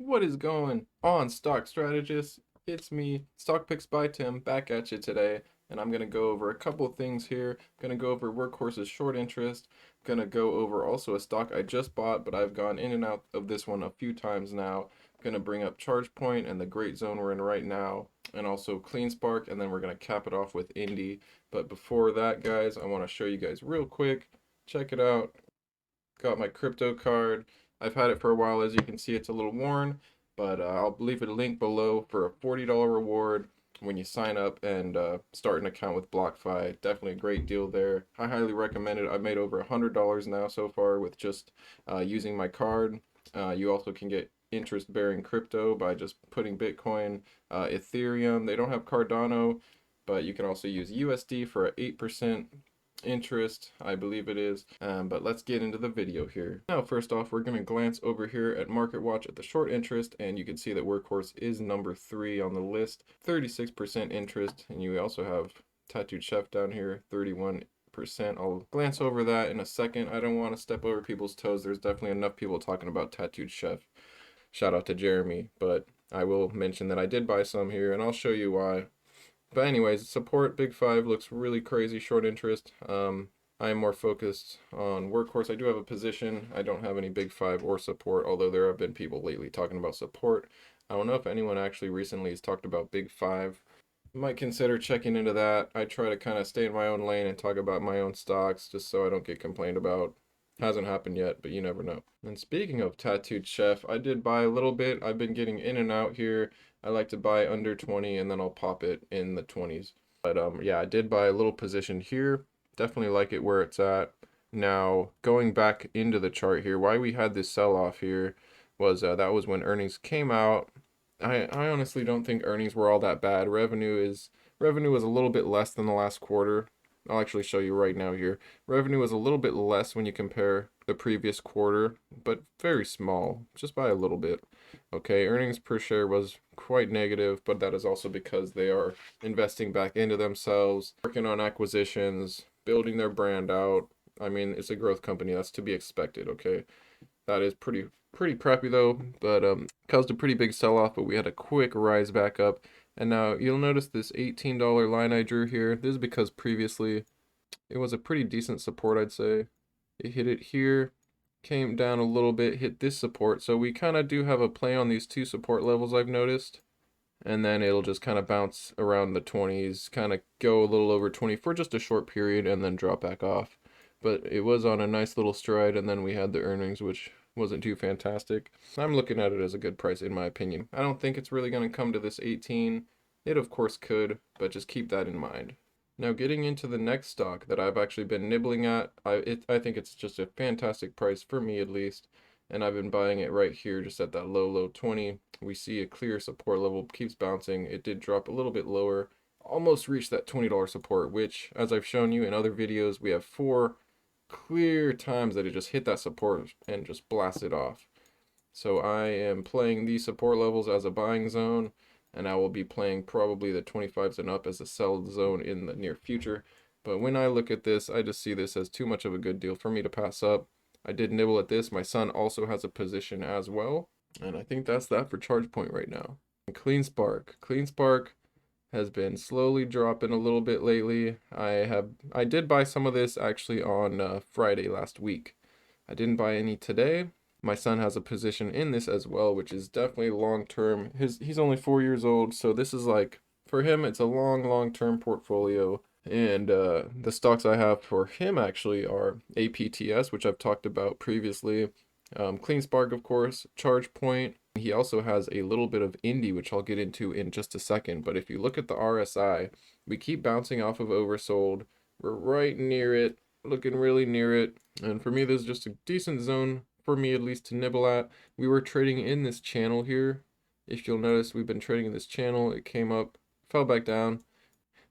What is going on, stock strategists? It's me, Stock Picks by Tim, back at you today, and I'm gonna go over a couple of things here. I'm gonna go over Workhorse's short interest. I'm gonna go over also a stock I just bought, but I've gone in and out of this one a few times now. I'm gonna bring up Chargepoint and the great zone we're in right now, and also CleanSpark, and then we're gonna cap it off with INDI. But before that, guys, I want to show you guys real quick. Check it out. Got my crypto card. I've had it for a while. As you can see, it's a little worn, but I'll leave a link below for a $40 reward when you sign up and start an account with BlockFi. Definitely a great deal there. I highly recommend it. I've made over $100 now so far with just using my card. You also can get interest-bearing crypto by just putting Bitcoin, Ethereum. They don't have Cardano, but you can also use USD for an 8% interest, I believe it is. But let's get into the video here. Now, first off, we're going to glance over here at Market Watch at the short interest, and you can see that Workhorse is number 3 on the list, 36% interest, and you also have Tattooed Chef down here, 31%. I'll glance over that in a second. I don't want to step over people's toes. There's definitely enough people talking about Tattooed Chef. Shout out to Jeremy, but I will mention that I did buy some here, and I'll show you why. But anyways, support Big 5 looks really crazy short interest. I am more focused on Workhorse. I do have a position. I don't have any Big 5 or support, although there have been people lately talking about support. I don't know if anyone actually recently has talked about Big 5. Might consider checking into that. I try to kind of stay in my own lane and talk about my own stocks just so I don't get complained about. Hasn't happened yet, but you never know. And speaking of Tattooed Chef, I did buy a little bit. I've been getting in and out here. I like to buy under 20 and then I'll pop it in the 20s. But yeah, I did buy a little position here. Definitely like it where it's at. Now, going back into the chart here, why we had this sell-off here was that was when earnings came out. I honestly don't think earnings were all that bad. Revenue was a little bit less than the last quarter. I'll actually show you right now here. Revenue was a little bit less when you compare the previous quarter, but very small, just by a little bit. Okay, earnings per share was quite negative, but that is also because they are investing back into themselves, working on acquisitions, building their brand out. I mean, it's a growth company, that's to be expected, okay? That is pretty crappy though, but caused a pretty big sell-off, but we had a quick rise back up. And now you'll notice this $18 line I drew here. This is because previously it was a pretty decent support, I'd say. It hit it here, came down a little bit, hit this support. So we kind of do have a play on these two support levels, I've noticed. And then it'll just kind of bounce around the 20s, kind of go a little over 20 for just a short period and then drop back off. But it was on a nice little stride, and then we had the earnings, which wasn't too fantastic. I'm looking at it as a good price in my opinion. I don't think it's really going to come to this 18. It of course could, but just keep that in mind. Now getting into the next stock that I've actually been nibbling at, I think it's just a fantastic price for me at least, and I've been buying it right here just at that low 20. We see a clear support level, keeps bouncing. It did drop a little bit lower, almost reached that $20 support, which as I've shown you in other videos, we have 4 clear times that it just hit that support and just blasted off. So I am playing these support levels as a buying zone, and I will be playing probably the 25s and up as a sell zone in the near future. But when I look at this, I just see this as too much of a good deal for me to pass up. I did nibble at this. My son also has a position as well. And I think that's that for Chargepoint right now. And CleanSpark has been slowly dropping a little bit lately. I did buy some of this actually on Friday last week. I didn't buy any today. My son has a position in this as well, which is definitely long term. He's only 4 years old, so this is like, for him it's a long term portfolio. And the stocks I have for him actually are APTS, which I've talked about previously. CleanSpark, of course, ChargePoint. He also has a little bit of INDI, which I'll get into in just a second. But if you look at the RSI, we keep bouncing off of oversold. We're right near it, looking really near it. And for me, this is just a decent zone for me at least to nibble at. We were trading in this channel here. If you'll notice, we've been trading in this channel. It came up, fell back down.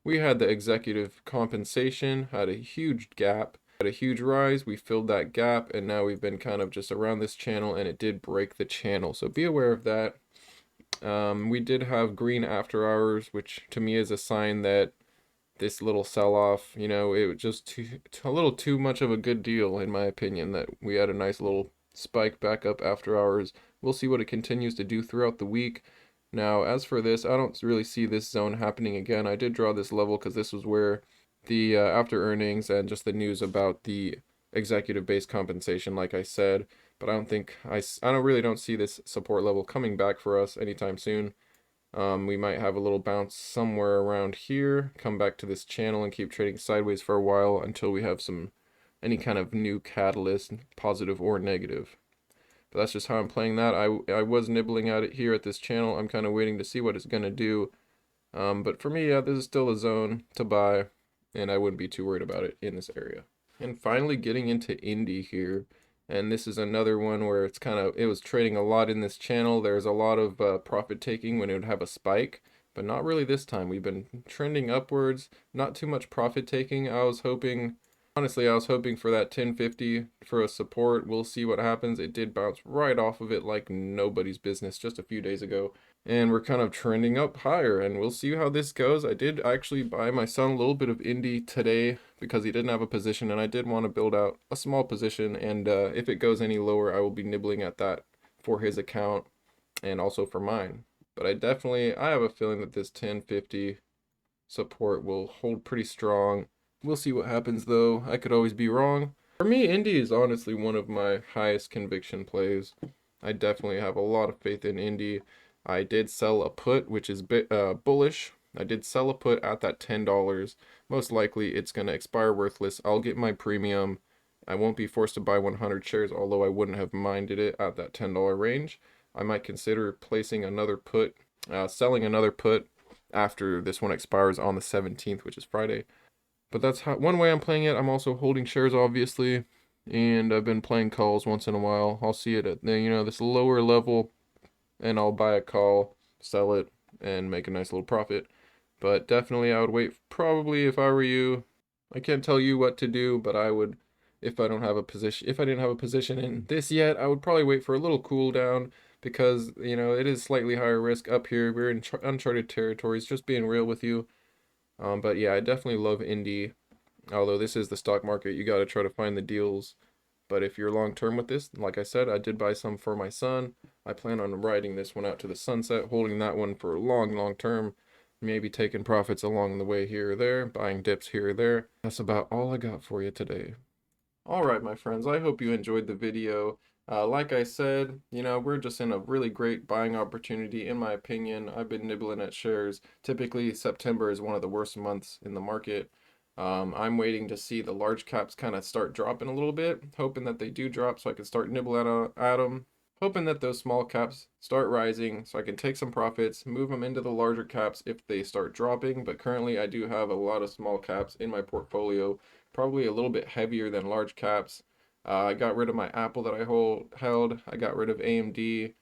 We had the executive compensation, had a huge gap, had a huge rise. We filled that gap, and now we've been kind of just around this channel, and it did break the channel. So be aware of that. We did have green after hours, which to me is a sign that this little sell-off, you know, it was just a little too much of a good deal in my opinion, that we had a nice little spike back up after hours, We'll see what it continues to do throughout the week. Now, as for this, I don't really see this zone happening again. I did draw this level because this was where the after earnings and just the news about the executive based compensation, like I said, but I don't think I don't really don't see this support level coming back for us anytime soon. We might have a little bounce somewhere around here, come back to this channel and keep trading sideways for a while until we have any kind of new catalyst, positive or negative. But that's just how I'm playing that. I was nibbling at it here at this channel. I'm kind of waiting to see what it's going to do. But for me, yeah, this is still a zone to buy, and I wouldn't be too worried about it in this area. And finally getting into INDI here. And this is another one where it was trading a lot in this channel. There's a lot of profit taking when it would have a spike, but not really this time. We've been trending upwards, not too much profit taking. Honestly, I was hoping for that 1050 for a support. We'll see what happens. It did bounce right off of it like nobody's business just a few days ago. And we're kind of trending up higher, and we'll see how this goes. I did actually buy my son a little bit of INDI today because he didn't have a position, and I did want to build out a small position. And if it goes any lower, I will be nibbling at that for his account and also for mine. But I have a feeling that this 1050 support will hold pretty strong. We'll see what happens though. I could always be wrong. For me, INDI is honestly one of my highest conviction plays. I definitely have a lot of faith in INDI. I did sell a put, which is bullish. I did sell a put at that $10. Most likely it's going to expire worthless. I'll get my premium. I won't be forced to buy 100 shares, although I wouldn't have minded it at that $10 range. I might consider placing another put, selling another put after this one expires on the 17th, which is Friday. But that's one way I'm playing it. I'm also holding shares, obviously, and I've been playing calls once in a while. I'll see it at this lower level, and I'll buy a call, sell it, and make a nice little profit. But definitely, I would wait. Probably, if I were you, I can't tell you what to do, but I would, if I don't have a position, if I didn't have a position in this yet, I would probably wait for a little cool down because it is slightly higher risk up here. We're in uncharted territories. Just being real with you. But yeah, I definitely love INDI. Although this is the stock market, you got to try to find the deals. But if you're long term with this, like I said, I did buy some for my son. I plan on riding this one out to the sunset, holding that one for long term. Maybe taking profits along the way here or there, buying dips here or there. That's about all I got for you today. All right, my friends, I hope you enjoyed the video. Like I said, we're just in a really great buying opportunity, in my opinion. I've been nibbling at shares. Typically, September is one of the worst months in the market. I'm waiting to see the large caps kind of start dropping a little bit, hoping that they do drop so I can start nibbling at them. Hoping that those small caps start rising so I can take some profits, move them into the larger caps if they start dropping. But currently, I do have a lot of small caps in my portfolio, probably a little bit heavier than large caps. I got rid of my Apple that I held. I got rid of AMD.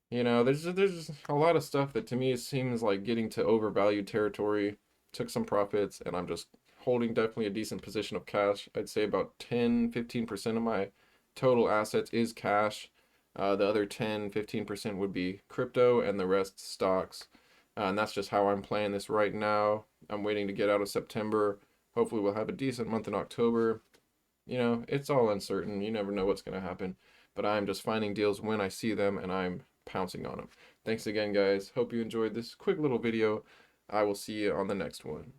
There's a lot of stuff that to me seems like getting to overvalued territory. Took some profits, and I'm just holding definitely a decent position of cash. I'd say about 10-15% of my total assets is cash. The other 10-15% would be crypto, and the rest stocks. And that's just how I'm playing this right now. I'm waiting to get out of September. Hopefully we'll have a decent month in October. It's all uncertain. You never know what's going to happen. But I'm just finding deals when I see them, and I'm pouncing on them. Thanks again, guys. Hope you enjoyed this quick little video. I will see you on the next one.